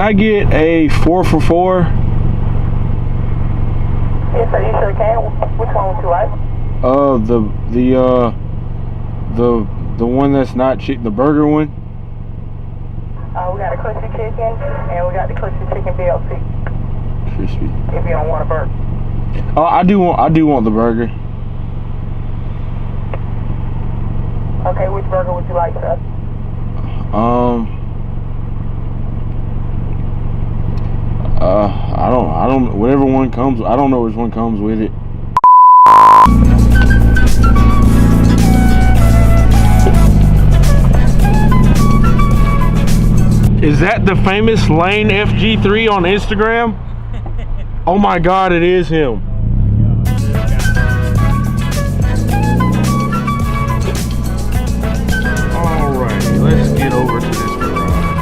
Could I get a 4 for $4? Yes, sir, you sure can. Which one would you like? The one that's not cheap, the burger one. We got a crispy chicken and we got the crispy chicken BLT. Crispy. If you don't want a burger. Oh, I do want the burger. Okay, which burger would you like, sir? I don't, whatever one comes, I don't know which one comes with it. Is that the famous Lane FG3 on Instagram? Oh my God, it is him. Alright, let's get over to this garage.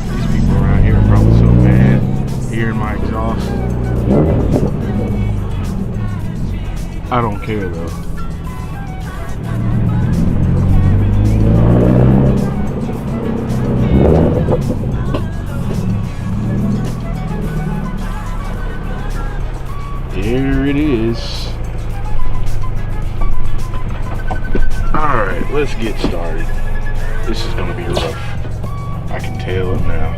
These people around here are probably so mad hearing my exhaust. I don't care though. Here it is. Alright, let's get started. This is gonna be rough. I can tell it now.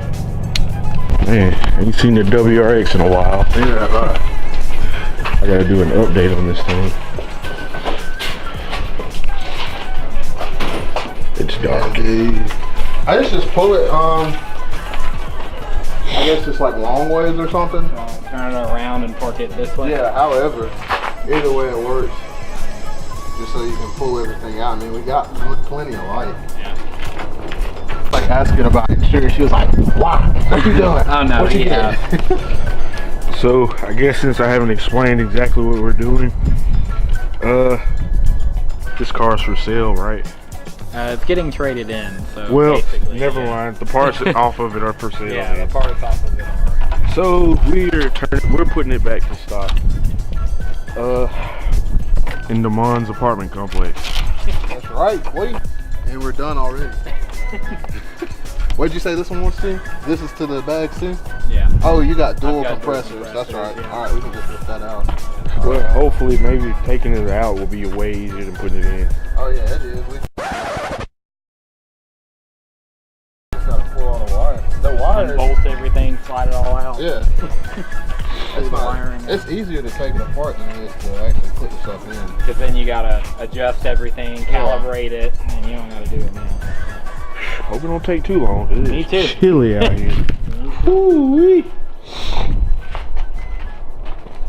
Man, I ain't seen the WRX in a while. Yeah, I gotta do an update on this thing. It's dark. I just pull it, I guess it's like long ways or something. Turn it around and park it this way? Yeah, however, either way it works. Just so you can pull everything out. I mean, we got plenty of light. Yeah. Like asking about insurance, she was like, why? What you doing? Oh no, what you yeah. So, I guess since I haven't explained exactly what we're doing, this car's for sale, right? It's getting traded in, so well, never mind. The parts off of it are for sale. Yeah, the parts off of it are. So we're putting it back to stock. In Damon's apartment complex. That's right, boy. And we're done already. What'd you say this one was to? This is to the bags too? Yeah. Oh, you got dual got compressors. That's right. Yeah. Alright, we can just lift that out. Well, hopefully maybe taking it out will be way easier than putting it in. Oh yeah, it is. We just gotta pull all the wire. The wire. Unbolt everything, slide it all out. Yeah. It's easier to take it apart than it is to actually put the stuff in. Because then you gotta adjust everything, calibrate it, and you don't gotta do it now. Hope it don't take too long. Me too. Chilly out here. Ooh-wee.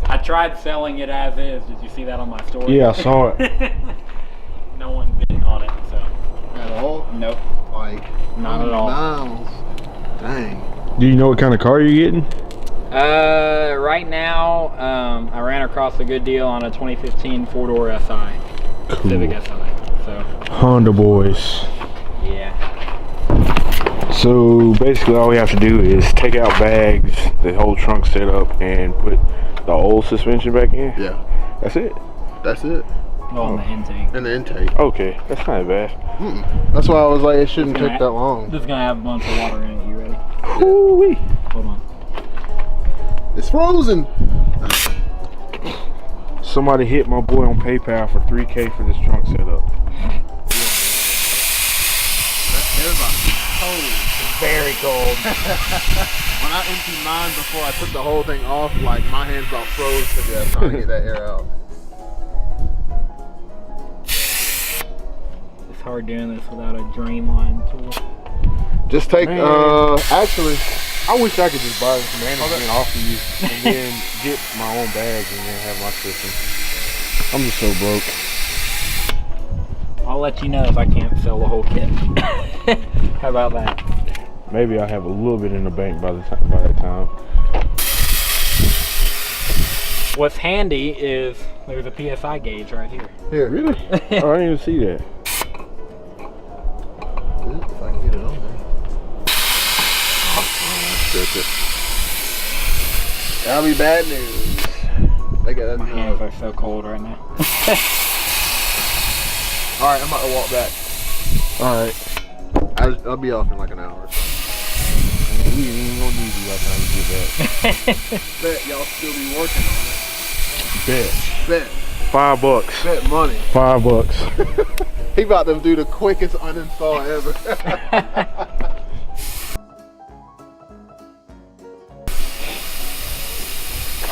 I tried selling it as is. Did you see that on my story? Yeah, I saw it. No one bid on it, so. At all? Nope. Like, not at all. Miles. Dang. Do you know what kind of car you're getting? Right now, I ran across a good deal on a 2015 4-door SI. Cool. Civic SI. So. Honda boys. Yeah. So basically all we have to do is take out bags, the whole trunk setup, and put the old suspension back in? Yeah. That's it? That's it. Well, in the intake. In the intake. Okay, that's not bad. That's why I was like, it shouldn't take that long. This is gonna have a bunch of water in it. You ready? Ooh-wee. Hold on. It's frozen. Somebody hit my boy on PayPal for $3K for this trunk setup. It's very cold. When I emptied mine before I took the whole thing off, like my hands about froze to death trying to get that air out. It's hard doing this without a drain line tool. Just take, actually, I wish I could just buy some management off of you and then get my own bags and then have my system. I'm just so broke. I'll let you know if I can't sell the whole kit. How about that? Maybe I'll have a little bit in the bank by that time. What's handy is there's a PSI gauge right here. Here. Really? Oh, I didn't even see that. If I can get it on there. That's it. That'll be bad news. They got that. My hands are so cold right now. Alright, I'm about to walk back. Alright. I'll be off in like an hour or so. We ain't even gonna need you by the time you get back. Bet y'all still be working on it. Bet. Bet. $5. Bet money. $5. He about to do the quickest uninstall ever.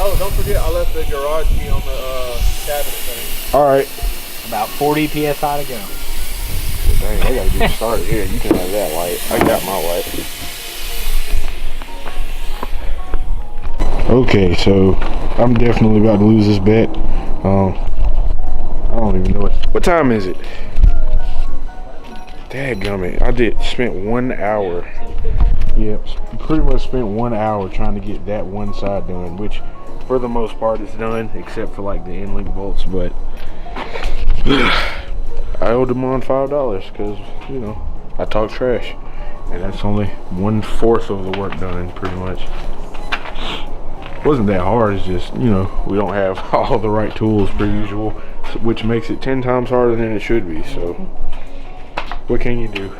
Oh, don't forget I left the garage key on the cabinet thing. Alright. About 40 PSI to go. Dang, I gotta get started here. You can have that light. I got my light. Okay, so I'm definitely about to lose this bet. I don't even know what time is it? Dadgummit, I spent 1 hour. Yep, pretty much spent 1 hour trying to get that one side done, which for the most part is done, except for like the end link bolts, but I owed them on $5 because, you know, I talk trash. And that's only 1/4 of the work done, pretty much. Wasn't that hard, it's just, you know, we don't have all the right tools per usual, which makes it 10 times harder than it should be, so what can you do?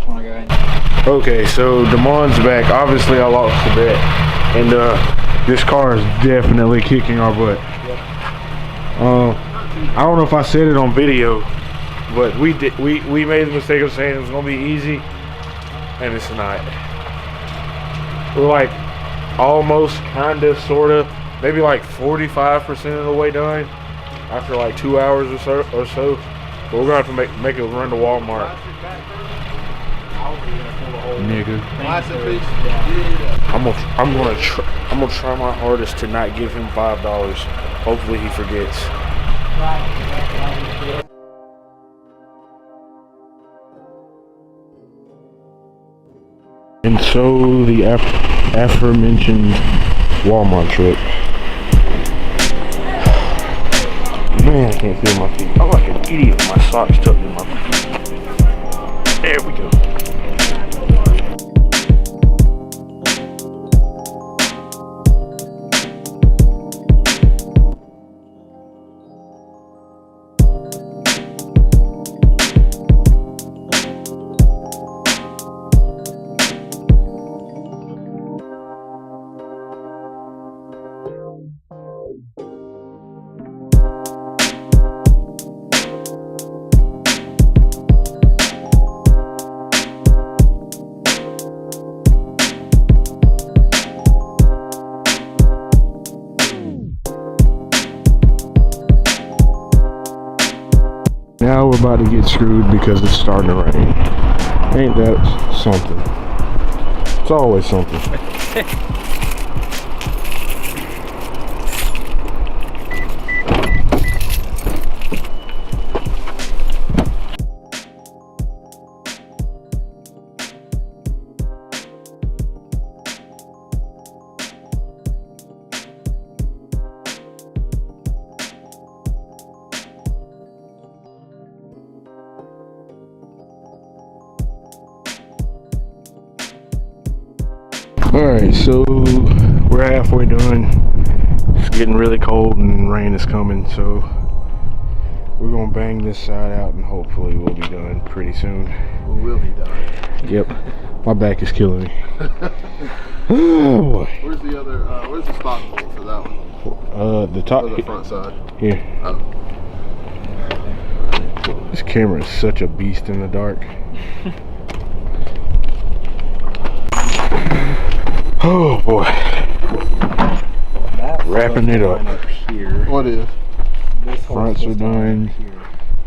Wanna go ahead? Okay, so Damon's back. Obviously I lost the bet, and this car is definitely kicking our butt. I don't know if I said it on video, but we made the mistake of saying it was gonna be easy, and it's not. We're like almost, kinda, sorta, maybe like 45% of the way done after like 2 hours or so. But we're gonna have to make a run to Walmart. Nigga. I'm gonna try my hardest to not give him $5. Hopefully he forgets. And so the aforementioned Walmart trip. Man, I can't feel my feet. I'm like an idiot with my socks tucked in my feet. There we go. Now we're about to get screwed because it's starting to rain. Ain't that something? It's always something. Alright, so we're halfway done. It's getting really cold and rain is coming, so we're gonna bang this side out and hopefully we'll be done pretty soon. We will be done. Yep, my back is killing me. Oh boy. Where's the other, where's the stock bolt for that one? The top, the front side. here. Oh. This camera is such a beast in the dark. Oh boy. Wrapping it up. Here. What is? Fronts are done.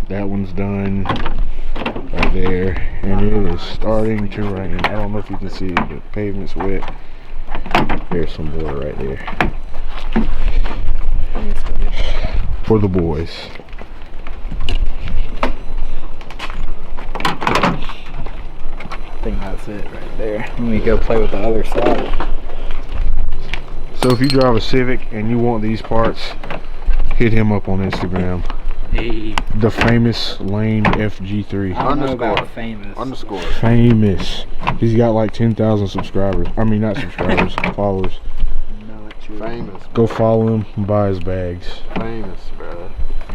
That one's done. Right there. And it is starting to rain. I don't know if you can see, the pavement's wet. There's some water right there. For the boys. I think that's it right there. Let me go play with the other side. So if you drive a Civic and you want these parts, hit him up on Instagram. Hey. The famous Lane FG3. I don't know Underscore. about famous. Underscore. Famous. He's got like 10,000 subscribers. I mean, not subscribers, followers. Famous. Go follow him and buy his bags Famous, brother.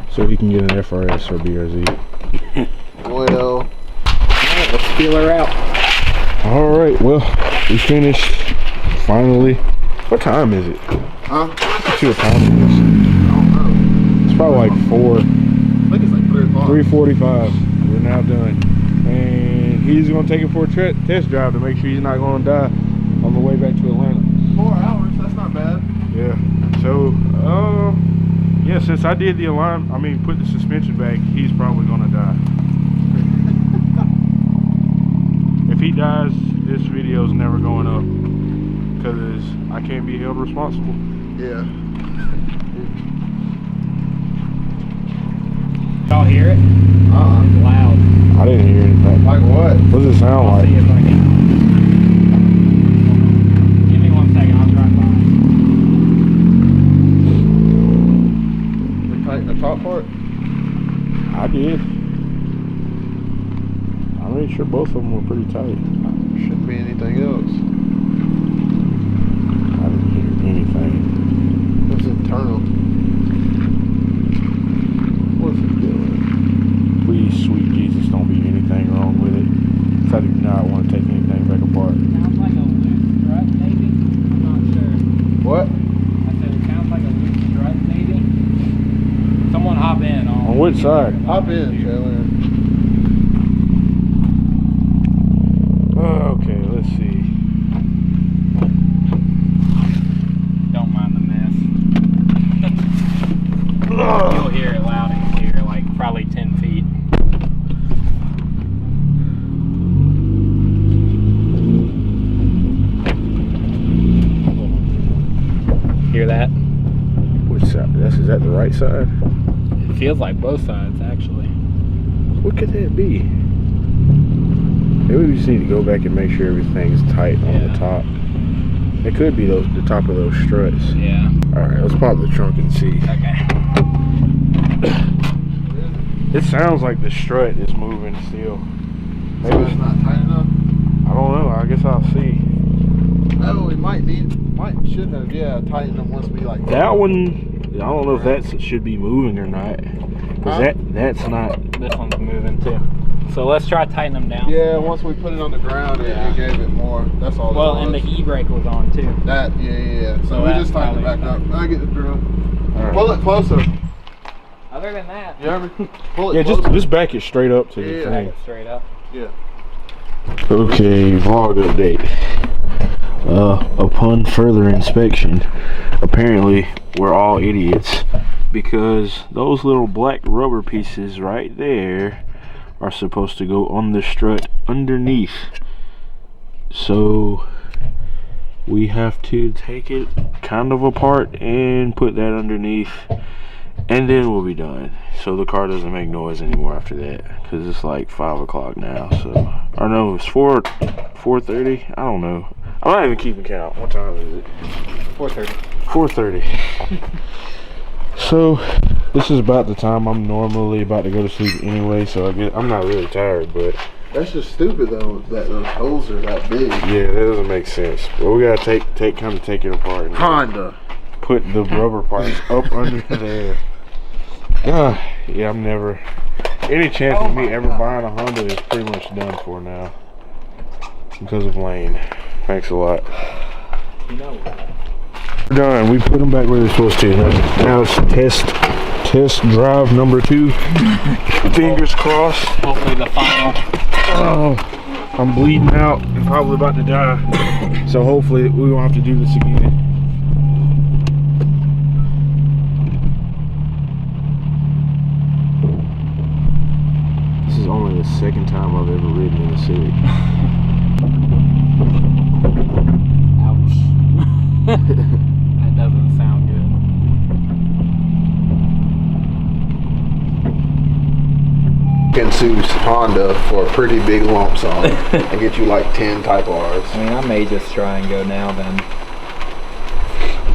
so he can get an FRS or BRZ. Well, feel her out. All right, well, we finished finally. What time is it? Huh? What's your time is? I don't know. It's probably like 4. I think it's like 3 o'clock. 3:45. We're now done, and he's gonna take it for a test drive to make sure he's not gonna die on the way back to Atlanta. 4 hours, that's not bad. Yeah. So, yeah, since I did the put the suspension back, he's probably gonna die. If he dies, this video's never going up because I can't be held responsible. Yeah. Y'all hear it? It's loud. I didn't hear anything. Like what? What does it sound I'll like? see if I can. Give me 1 second, I'll drive by. We tighten the top part? I did. I'm pretty sure both of them were pretty tight. Shouldn't be anything else. I didn't hear anything. It's internal. What's it doing? Please, sweet Jesus, don't be anything wrong with it. 'Cause I do not want to take anything back apart. Sounds like a loose strut, maybe? I'm not sure. What? I said it sounds like a loose strut, maybe? Someone hop in. On which side? Hop in, Taylor. Okay, let's see. Don't mind the mess. You'll hear it loud in here, like probably 10 feet. Hear that? Which side? Is that the right side? It feels like both sides, actually. What could that be? Maybe we just need to go back and make sure everything's tight on the top. It could be the top of those struts. Yeah. All right, let's pop the trunk and see. Okay. It sounds like the strut is moving still. Maybe So it's not tight enough? I don't know. I guess I'll see. Oh, we should have, tightened them once we like. That one, I don't know if that should be moving or not. Cause that's not. This one's moving too. So let's try tightening them down. Yeah, once we put it on the ground, it gave it more. That's all. Well, and the e-brake was on too. That, yeah. So we just tightened it back up. I get the drill. Right. Pull it closser. Other than that, You hear me? Pull it Yeah, closer. just back it straight up to the Yeah. back thing. it straight up. Yeah. Okay, vlog update. Upon further inspection, apparently we're all idiots because those little black rubber pieces right there are supposed to go on the strut underneath. So we have to take it kind of apart and put that underneath, and then we'll be done. So the car doesn't make noise anymore after that, because it's like 5 o'clock now. So, or no, it's 4:30. I don't know. I'm not even keeping count. What time is it? 4:30. 4:30. So this is about the time I'm normally about to go to sleep anyway. So I guess I'm not really tired, but That's just stupid though. That those holes are that big. yeah, that doesn't make sense. But we gotta take it apart and Honda. put the rubber parts up under there. Yeah, I'm never. Any chance of me ever buying a Honda is pretty much done for now because of Lane. Thanks a lot. No. We're done. We put them back where they're supposed to. Now it's test drive number 2. Fingers crossed. Hopefully the final. Oh, I'm bleeding out and probably about to die. So hopefully we won't have to do this again. This is only the second time I've ever ridden in a Civic. Ouch. That doesn't sound good. Can sue Honda for a pretty big lump sum and get you like 10 Type R's. I mean, I may just try and go now then.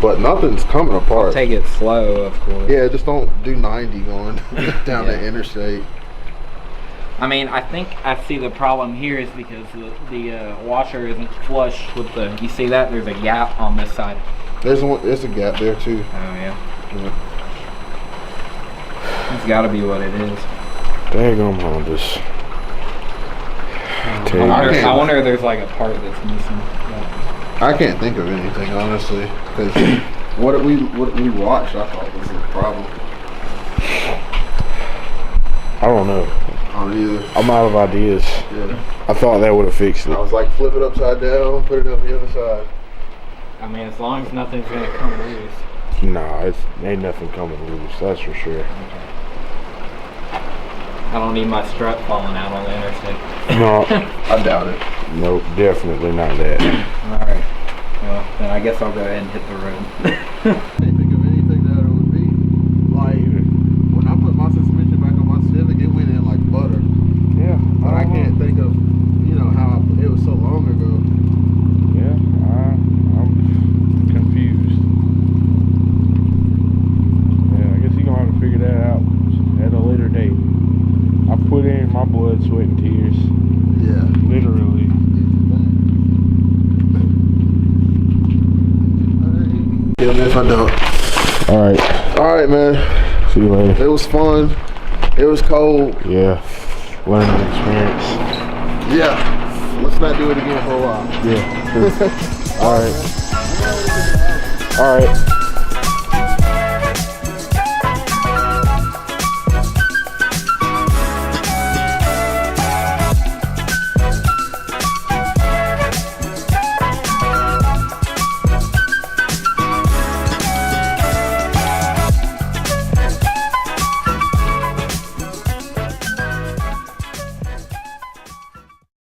But nothing's coming apart. Take it slow, of course. Yeah, just don't do 90 going down the interstate. I mean, I think I see the problem here is because the washer isn't flush with the. You see that? There's a gap on this side. There's a gap there too. Oh yeah. It's got to be what it is. Daggum Hondas. Tape. I wonder if there's like a part that's missing. I can't think of anything honestly, because what we watched, I thought was the problem. I don't know. I don't either. I'm out of ideas. Yeah. I thought that would have fixed I it. was like, flip it upside down, put it on the other side. I mean, as long as nothing's gonna come loose. Nah, it's ain't nothing coming loose. That's for sure. I don't need my strut falling out on the interstate. No, I doubt it. nope, definitely not that. Alright. Well, then I guess I'll go ahead and hit the road. I can't think of anything that it would be. Like, when I put my suspension back on my Civic, it went in like butter. Yeah, But I can't think of, how it was so long ago. Yeah, I'm confused. Yeah, I guess you're gonna have to figure that out at a later date. I put in my blood, sweat, and tears. Yeah. Literally. Kill me if I don't. Alright, Alright, man. see you later. It was fun. It was cold. Yeah, learning experience. Yeah. Let's not do it again for a while. Yeah. Alright. Alright.